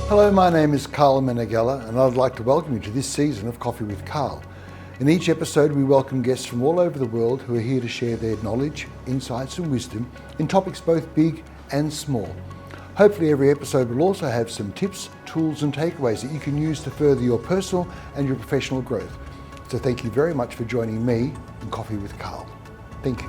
Hello, my name is Karl Meneghella, and I'd like to welcome you to this season of Coffee with Karl. In each episode, we welcome guests from all over the world who are here to share their knowledge, insights and wisdom in topics both big and small. Hopefully every episode will also have some tips, tools and takeaways that you can use to further your personal and your professional growth. So thank you very much for joining me in Coffee with Karl. Thank you.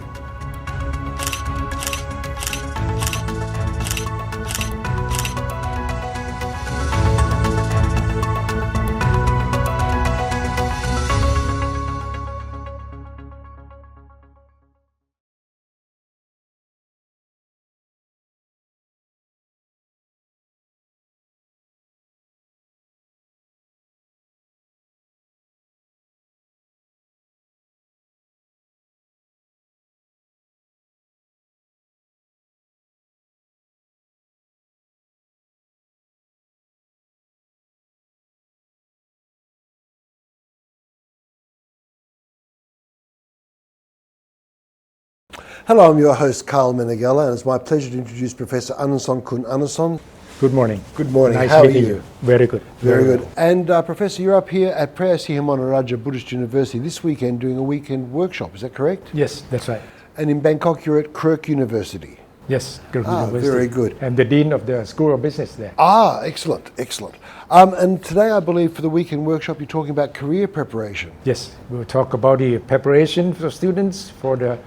Hello, I'm your host Karl Meneghella, and it's my pleasure to introduce Professor Annason Kun Annason. Good morning. Good morning. Nice How are meeting you? Very good. Very good. And Professor, you're up here at Prayasihimana Buddhist University this weekend doing a weekend workshop, is that correct? Yes, that's right. And in Bangkok you're at Kirk University. Yes, Kirk University. Very good. And the Dean of the School of Business there. Excellent, excellent. And today I believe for the weekend workshop you're talking about career preparation. Yes, we'll talk about the preparation for students for the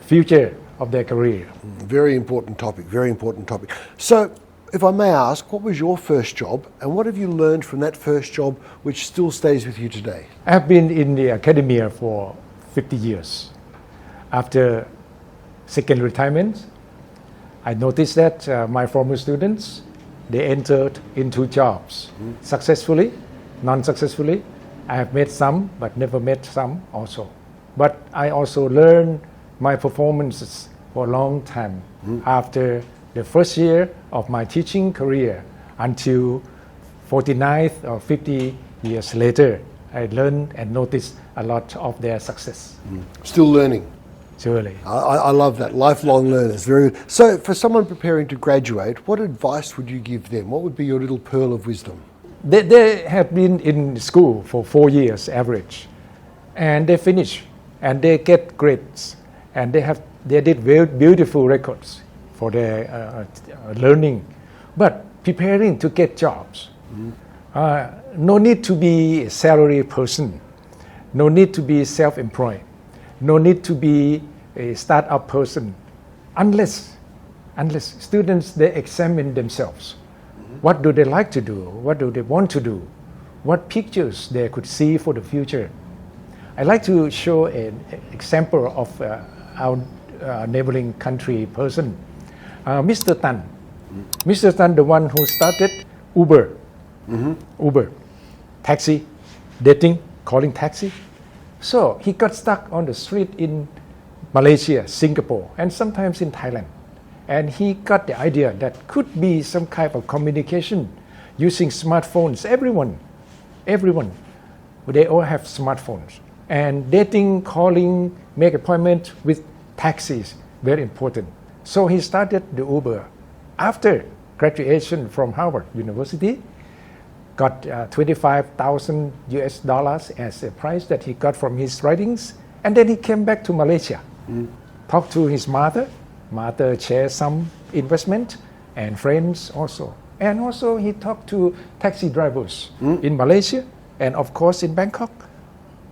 future of their career. Very important topic, very important topic. So, if I may ask, what was your first job and what have you learned from that first job which still stays with you today? I've been in the academia for 50 years. After second retirement, I noticed that my former students, they entered into jobs successfully, non-successfully. I have met some, but never met some also. But I also learned my performances for a long time after the first year of my teaching career until 49th or 50 years later. I learned and noticed a lot of their success. Still learning. Surely. I love that, lifelong learners, very good. So for someone preparing to graduate, what advice would you give them? What would be your little pearl of wisdom? They have been in school for 4 years average, and they finish and they get grades, and they did very beautiful records for their learning, but preparing to get jobs. No need to be a salary person, no need to be self-employed, no need to be a start-up person, unless students, they examine themselves. What do they like to do? What do they want to do? What pictures they could see for the future? I'd like to show an example of our neighboring country person, Mr. Tan. Mr. Tan, the one who started Uber, taxi, dating, calling taxi. So he got stuck on the street in Malaysia, Singapore, and sometimes in Thailand. And he got the idea that could be some kind of communication using smartphones. Everyone, they all have smartphones. And dating, calling, make appointment with taxis, very important. So he started the Uber. After graduation from Harvard University, got 25,000 US dollars as a prize that he got from his writings. And then he came back to Malaysia, talked to his mother shared some investment, and friends also. And also he talked to taxi drivers in Malaysia and of course in Bangkok.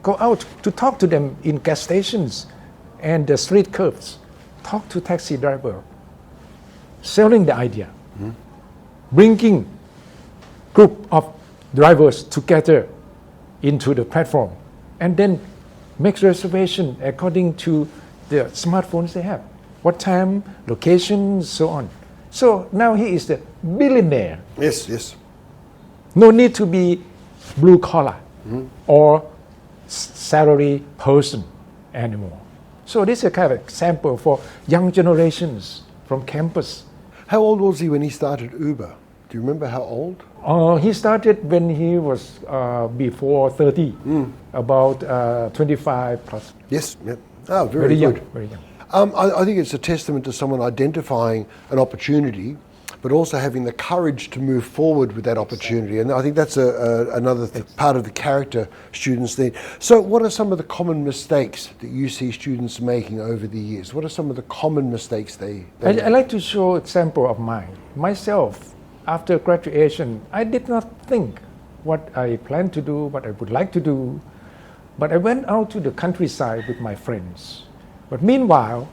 Go out to talk to them in gas stations and the street curbs. Talk to taxi driver, selling the idea, bringing group of drivers together into the platform, and then make reservation according to the smartphones they have. What time, location, so on. So now he is the billionaire. Yes. No need to be blue collar or salary person anymore. So this is a kind of example for young generations from campus. How old was he when he started Uber? Do you remember how old? He started when he was before 30, about 25 plus. Yes, yep. Oh, very good. Young, very young. I think it's a testament to someone identifying an opportunity, but also having the courage to move forward with that opportunity. And I think that's another part of the character students need. So what are some of the common mistakes that you see students making over the years? What are some of the common mistakes they make? I like to show example of mine. Myself, after graduation, I did not think what I plan to do, what I would like to do, but I went out to the countryside with my friends. But meanwhile,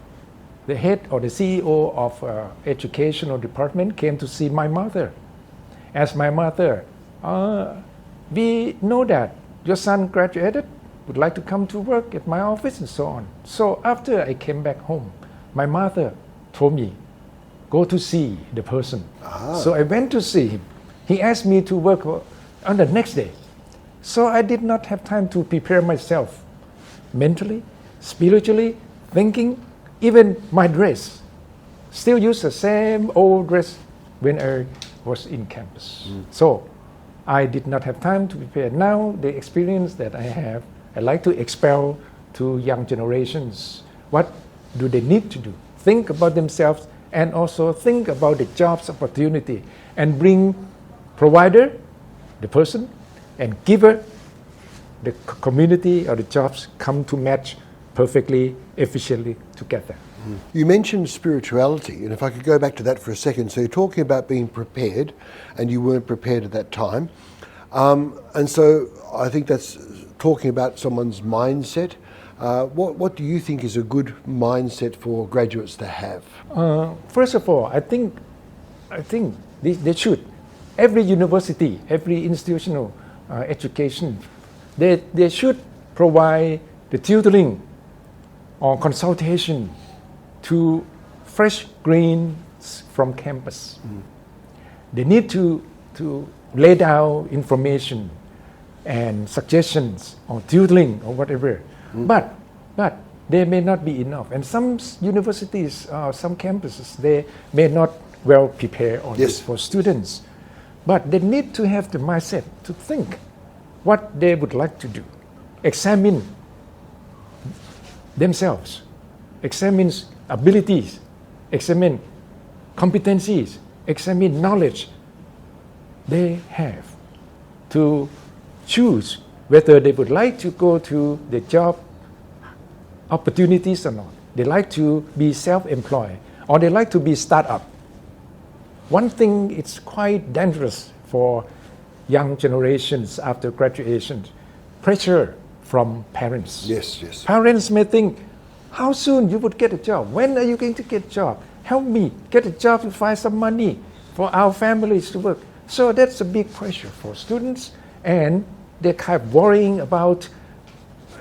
the head or the CEO of educational department came to see my mother. Asked my mother, we know that your son graduated, would like to come to work at my office and so on. So after I came back home, my mother told me, go to see the person. So I went to see him. He asked me to work on the next day. So I did not have time to prepare myself mentally, spiritually, thinking. Even my dress, still use the same old dress when I was in campus. So I did not have time to prepare. Now the experience that I have, I like to expel to young generations. What do they need to do? Think about themselves and also think about the jobs opportunity and bring provider, the person, and giver, the community or the jobs come to match perfectly, efficiently together. You mentioned spirituality, and if I could go back to that for a second. So you're talking about being prepared, and you weren't prepared at that time. And so I think that's talking about someone's mindset. What do you think is a good mindset for graduates to have? First of all, I think they should. Every university, every institutional education, they should provide the tutoring or consultation to fresh greens from campus. They need to lay down information and suggestions or tutoring or whatever. But they may not be enough. And some universities, some campuses, they may not well prepare on this for students. But they need to have the mindset to think what they would like to do. Examine themselves, examine abilities, examine competencies, examine knowledge they have to choose whether they would like to go to the job opportunities or not. They like to be self-employed or they like to be startup. One thing it's quite dangerous for young generations after graduation, pressure from parents. Yes. Parents may think, how soon you would get a job? When are you going to get a job? Help me get a job to find some money for our families to work. So that's a big pressure for students, and they're kind of worrying about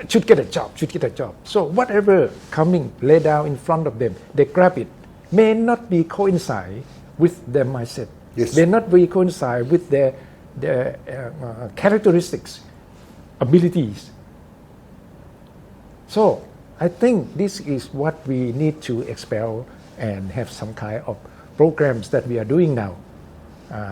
should get a job. So whatever coming laid down in front of them, they grab it. May not be coincide with their mindset. Yes. May not be coincide with their characteristics, abilities. So I think this is what we need to expel and have some kind of programs that we are doing now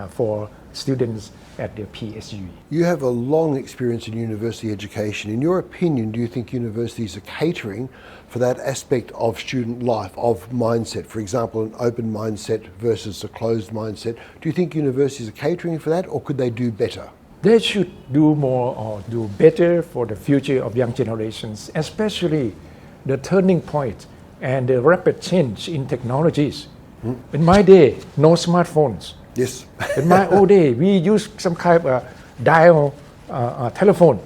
for students at the PSBU. You have a long experience in university education. In your opinion, do you think universities are catering for that aspect of student life, of mindset? For example, an open mindset versus a closed mindset. Do you think universities are catering for that, or could they do better? They should do more or do better for the future of young generations, especially the turning point and the rapid change in technologies. In my day, no smartphones. Yes. In my old day, we used some kind of dial telephone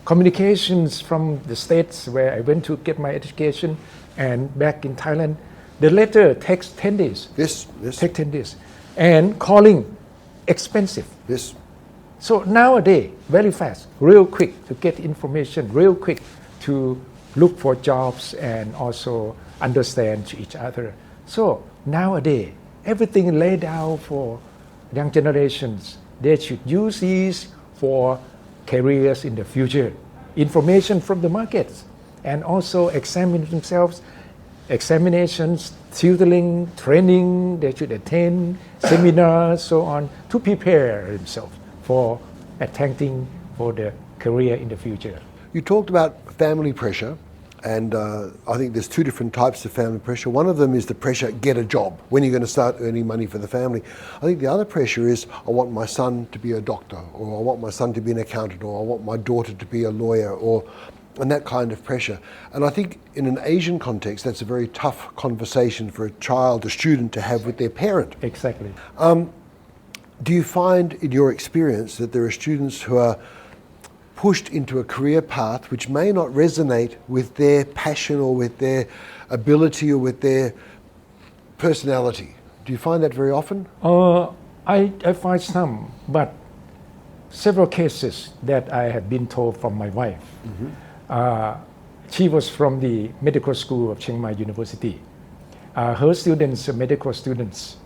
communications from the States where I went to get my education, and back in Thailand, the letter takes 10 days. Yes. Take 10 days. And calling, expensive. Yes. So nowadays, very fast, real quick to get information, real quick to look for jobs and also understand to each other. So nowadays, everything laid out for young generations. They should use these for careers in the future. Information from the markets, and also examine themselves, examinations, tutoring, training, they should attend seminars, so on, to prepare themselves for attempting for the career in the future. You talked about family pressure And I think there's two different types of family pressure. One of them is the pressure, get a job, when you're going to start earning money for the family. I think the other pressure is, I want my son to be a doctor, or I want my son to be an accountant, or I want my daughter to be a lawyer, and that kind of pressure. And I think in an Asian context, that's a very tough conversation for a child, a student, to have with their parent. Exactly. Do you find in your experience that there are students who are pushed into a career path which may not resonate with their passion or with their ability or with their personality? Do you find that very often? I find some, but several cases that I have been told from my wife. She was from the medical school of Chiang Mai University. Her students are medical students.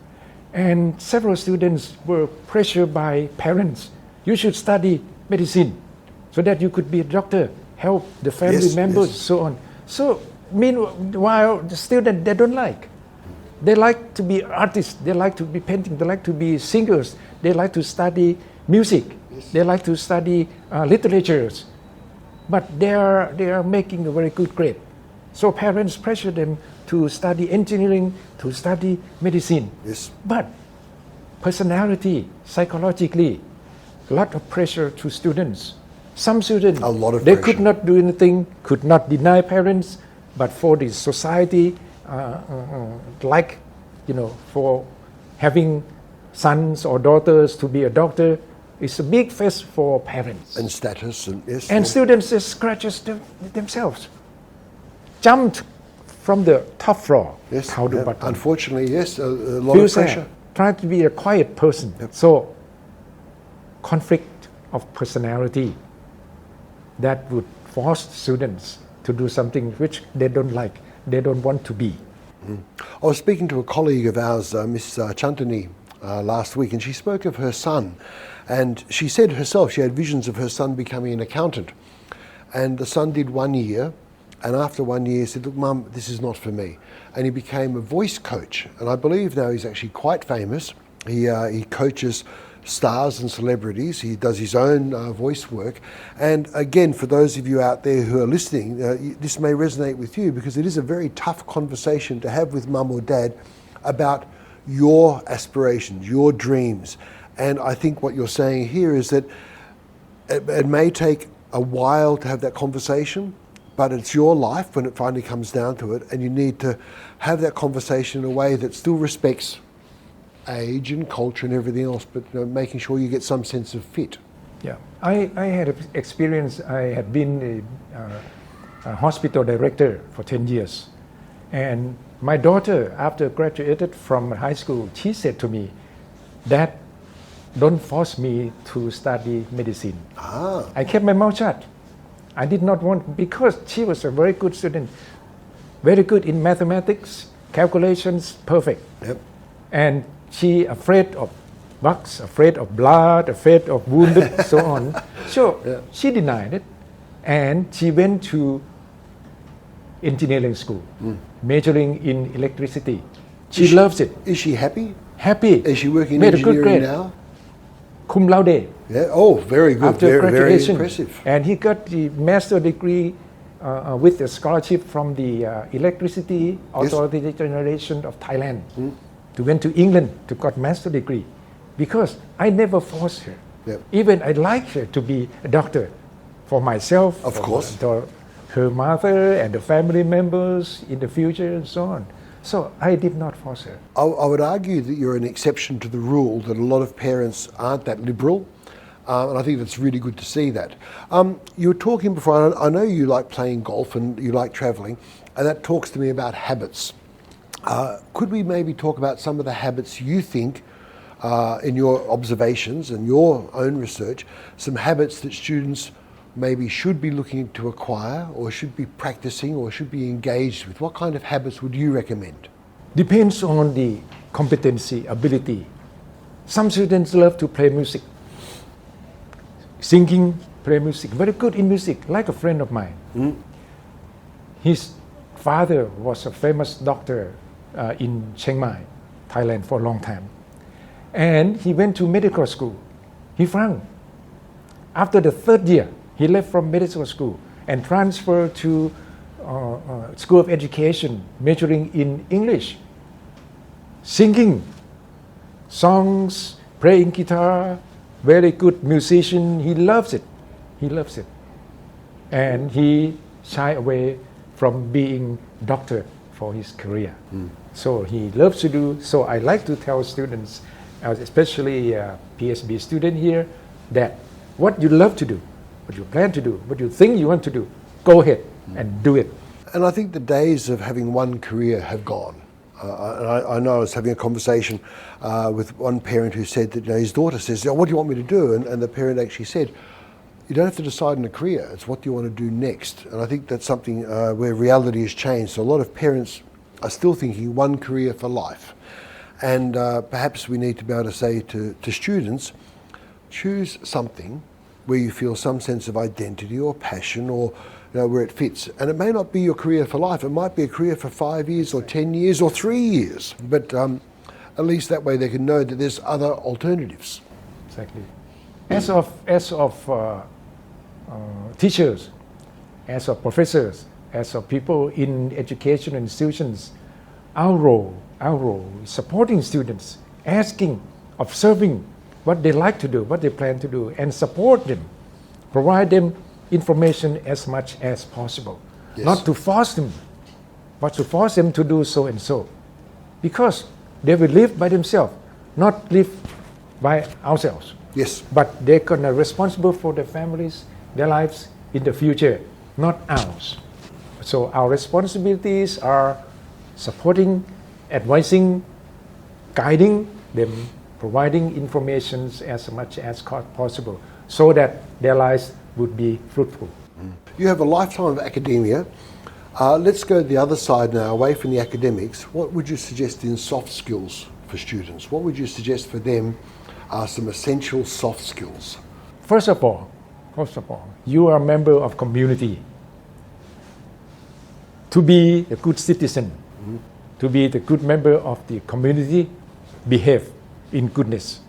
And several students were pressured by parents. You should study medicine so that you could be a doctor, help the family members, so on. So meanwhile, the students, they don't like. They like to be artists, they like to be painting, they like to be singers, they like to study music, they like to study literatures. But they are making a very good grade. So parents pressure them to study engineering, to study medicine. Yes. But personality, psychologically, a lot of pressure to students. Some students, a lot of they pressure. could not do anything, could not deny parents, but for the society, for having sons or daughters to be a doctor, it's a big fest for parents. And status, and yes. And students just scratches themselves, jumped from the top floor Yes. to the bottom. Unfortunately, yes, a lot Feel of sad, pressure. try to be a quiet person. So conflict of personality that would force students to do something which they don't like, they don't want to be. I was speaking to a colleague of ours, Miss Chantani, last week, and she spoke of her son. And she said herself she had visions of her son becoming an accountant. And the son did 1 year, and after 1 year he said, look, Mum, this is not for me. And he became a voice coach. And I believe now he's actually quite famous. He coaches stars and celebrities. He does his own voice work. And again, for those of you out there who are listening, this may resonate with you, because it is a very tough conversation to have with mum or dad about your aspirations, your dreams. And I think what you're saying here is that it may take a while to have that conversation, but it's your life when it finally comes down to it, and you need to have that conversation in a way that still respects age and culture and everything else, but making sure you get some sense of fit. Yeah, I had an experience. I had been a hospital director for 10 years. And my daughter, after graduated from high school, she said to me, Dad, don't force me to study medicine. I kept my mouth shut. I did not want, because she was a very good student, very good in mathematics, calculations, perfect. Yep. And she afraid of bugs, afraid of blood, afraid of wounded, so on. So she denied it, and she went to engineering school, majoring in electricity. She loves it. Is she happy? Happy. Is she working in Made a good engineering grade. now? Cum laude. Yeah. Oh, very good. After Very graduation. impressive. And he got the master degree with a scholarship from the Electricity Authority Generation of Thailand. To went to England to got master degree, because I never forced her. Yep. Even I like her to be a doctor for myself, Of course. for her mother and the family members in the future and so on. So I did not force her. I would argue that you're an exception to the rule, that a lot of parents aren't that liberal. And I think that's really good to see that. You were talking before, I know you like playing golf and you like travelling, and that talks to me about habits. Could we maybe talk about some of the habits you think, in your observations and your own research, some habits that students maybe should be looking to acquire, or should be practicing, or should be engaged with? What kind of habits would you recommend? Depends on the competency, ability. Some students love to play music, singing, play music, very good in music, like a friend of mine. His father was a famous doctor in Chiang Mai, Thailand, for a long time. And he went to medical school. He flung. After the third year, he left from medical school and transferred to School of Education, majoring in English, singing songs, playing guitar, very good musician. He loves it. He loves it. And he shy away from being doctor for his career. So he loves to do. So I like to tell students, especially PSB student here, that what you love to do, what you plan to do, what you think you want to do, go ahead and do it. And I think the days of having one career have gone. I know I was having a conversation with one parent who said that his daughter says, what do you want me to do? And the parent actually said, you don't have to decide on a career, it's what you want to do next. And I think that's something where reality has changed. So a lot of parents are still thinking one career for life. And perhaps we need to be able to say to students, choose something where you feel some sense of identity or passion or where it fits. And it may not be your career for life, it might be a career for 5 years or 10 years or 3 years. But at least that way they can know that there's other alternatives. Exactly. As of teachers, as of professors, as of people in education institutions, our role is supporting students, asking, observing what they like to do, what they plan to do, and support them, provide them information as much as possible. Yes. Not to force them, but to force them to do so and so. Because they will live by themselves, not live by ourselves. Yes. But they're gonna responsible for their families, their lives in the future, not ours. So our responsibilities are supporting, advising, guiding them, providing information as much as possible so that their lives would be fruitful. You have a lifetime of academia. Let's go to the other side now, away from the academics. What would you suggest in soft skills for students? What would you suggest for them are some essential soft skills? First of all, you are a member of community. To be a good citizen, to be the good member of the community, behave in goodness.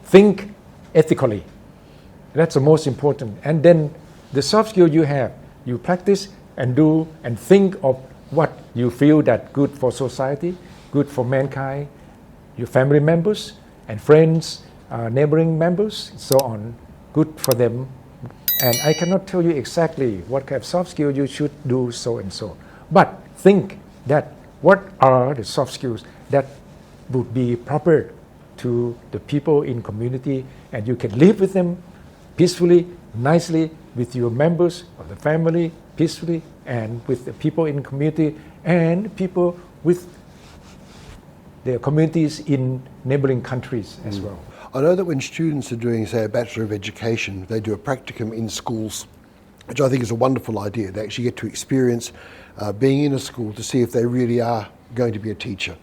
Think ethically. That's the most important. And then the soft skill you have, you practice and do and think of what you feel that good for society, good for mankind, your family members and friends, neighboring members, so on, good for them. And I cannot tell you exactly what kind of soft skill you should do so and so. But think that what are the soft skills that would be proper to the people in community, and you can live with them peacefully, nicely, with your members of the family, peacefully, and with the people in community and people with their communities in neighboring countries as well. I know that when students are doing, say, a Bachelor of Education, they do a practicum in schools, which I think is a wonderful idea. They actually get to experience being in a school to see if they really are going to be a teacher.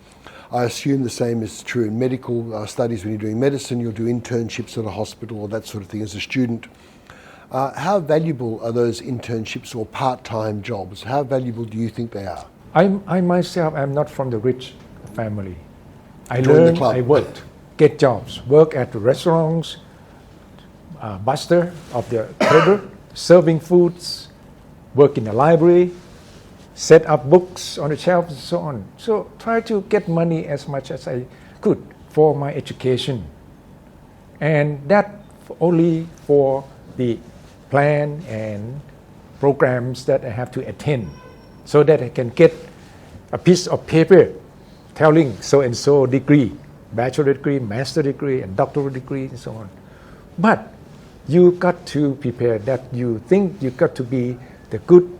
I assume the same is true in medical studies. When you're doing medicine, you'll do internships at a hospital or that sort of thing as a student. How valuable are those internships or part-time jobs? How valuable do you think they are? I myself am not from the rich family. I learned, I worked, get jobs, work at the restaurants, buster of the table, serving foods, work in the library, set up books on the shelves and so on. So try to get money as much as I could for my education. And that only for the plan and programs that I have to attend so that I can get a piece of paper telling so and so degree, bachelor degree, master degree, and doctoral degree, and so on. But you got to prepare that you think you got to be the good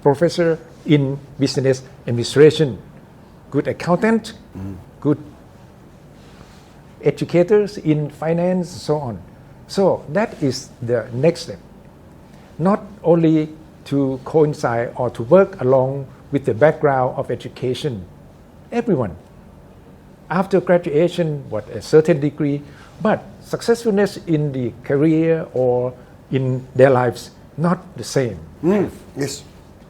professor in business administration, good accountant, good educators in finance, and so on. So that is the next step. Not only to coincide or to work along with the background of education. Everyone, after graduation, a certain degree, but successfulness in the career or in their lives, not the same. Yes.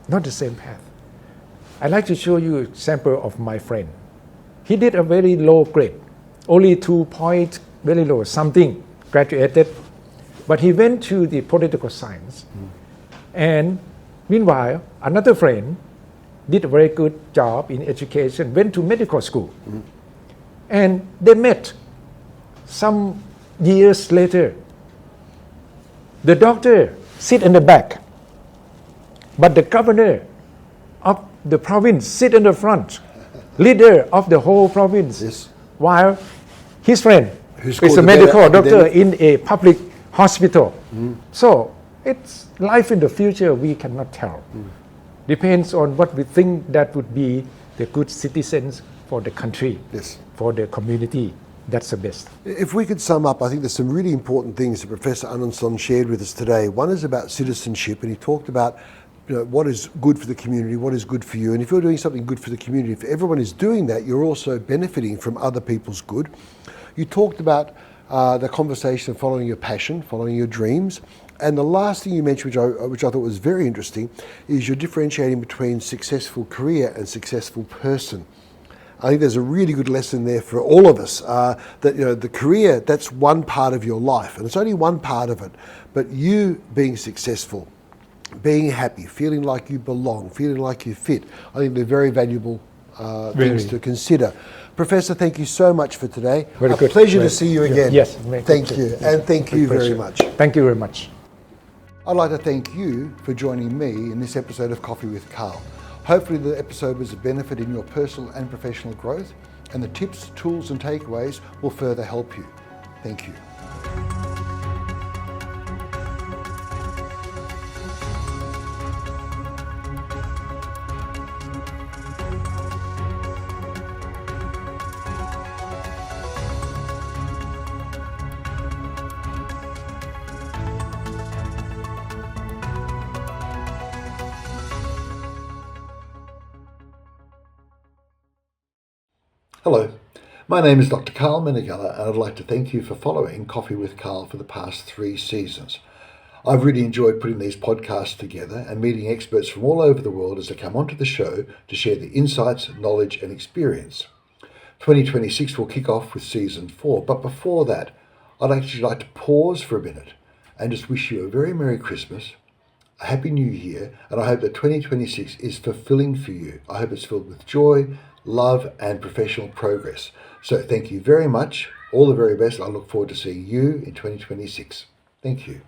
Not the same path. I'd like to show you an example of my friend. He did a very low grade, only 2 point, very low, something, graduated. But he went to the political science and Meanwhile, another friend did a very good job in education, went to medical school. And they met some years later. The doctor sit in the back, but the governor of the province sit in the front, leader of the whole province, Yes. while his friend Who's is called a the medical better doctor academic? in a public hospital. So it's life in the future we cannot tell. Depends on what we think that would be the good citizens for the country, Yes. for the community. That's the best. If we could sum up, I think there's some really important things that Professor Anandson shared with us today. One is about citizenship, and he talked about what is good for the community, what is good for you. And if you're doing something good for the community, if everyone is doing that, you're also benefiting from other people's good. You talked about the conversation of following your passion, following your dreams. And the last thing you mentioned, which I thought was very interesting, is you're differentiating between successful career and successful person. I think there's a really good lesson there for all of us, that the career, that's one part of your life, and it's only one part of it. But you being successful, being happy, feeling like you belong, feeling like you fit, I think they're very valuable things to consider. Professor, thank you so much for today. Very good. Pleasure to see you again. Yes. Thank you, and thank you very Pleasure. much. Thank you very much. I'd like to thank you for joining me in this episode of Coffee with Karl. Hopefully the episode was a benefit in your personal and professional growth, and the tips, tools and takeaways will further help you. Thank you. Hello, my name is Dr. Karl Meneghella, and I'd like to thank you for following Coffee with Karl for the past 3 seasons. I've really enjoyed putting these podcasts together and meeting experts from all over the world as they come onto the show to share their insights, knowledge and experience. 2026 will kick off with season 4, but before that, I'd actually like to pause for a minute and just wish you a very Merry Christmas, a Happy New Year, and I hope that 2026 is fulfilling for you. I hope it's filled with joy, love and professional progress. So thank you very much. All the very best. I look forward to seeing you in 2026. Thank you.